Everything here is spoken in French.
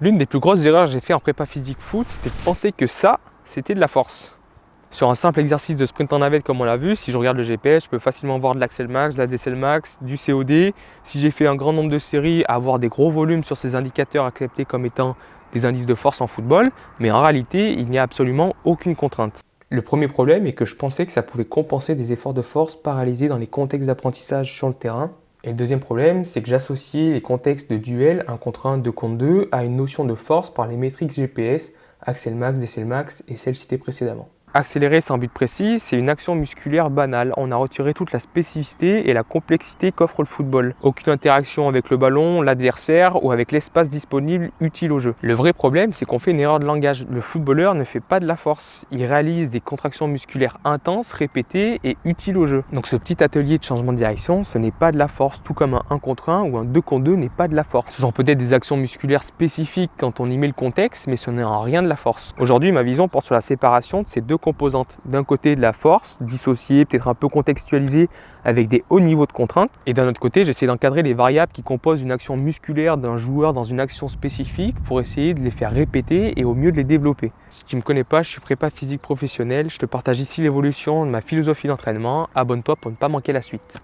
L'une des plus grosses erreurs que j'ai fait en prépa physique foot, c'était de penser que ça, c'était de la force. Sur un simple exercice de sprint en navette comme on l'a vu, si je regarde le GPS, je peux facilement voir de l'axel max, de la décel max, du COD. Si j'ai fait un grand nombre de séries, avoir des gros volumes sur ces indicateurs acceptés comme étant des indices de force en football, mais en réalité, il n'y a absolument aucune contrainte. Le premier problème est que je pensais que ça pouvait compenser des efforts de force paralysés dans les contextes d'apprentissage sur le terrain. Et le deuxième problème, c'est que j'associais les contextes de duel 1 contre 1, 2 contre 2 à une notion de force par les métriques GPS, axel max, décel max et celles citées précédemment. Accélérer sans but précis, c'est une action musculaire banale. On a retiré toute la spécificité et la complexité qu'offre le football. Aucune interaction avec le ballon, l'adversaire ou avec l'espace disponible utile au jeu. Le vrai problème, c'est qu'on fait une erreur de langage. Le footballeur ne fait pas de la force. Il réalise des contractions musculaires intenses, répétées et utiles au jeu. Donc ce petit atelier de changement de direction, ce n'est pas de la force, tout comme un 1 contre 1 ou un 2 contre 2 n'est pas de la force. Ce sont peut-être des actions musculaires spécifiques quand on y met le contexte, mais ce n'est en rien de la force. Aujourd'hui, ma vision porte sur la séparation de ces deux composantes. D'un côté de la force, dissociée, peut-être un peu contextualisée avec des hauts niveaux de contraintes. Et d'un autre côté, j'essaie d'encadrer les variables qui composent une action musculaire d'un joueur dans une action spécifique pour essayer de les faire répéter et au mieux de les développer. Si tu ne me connais pas, je suis prépa physique professionnel. Je te partage ici l'évolution de ma philosophie d'entraînement. Abonne-toi pour ne pas manquer la suite.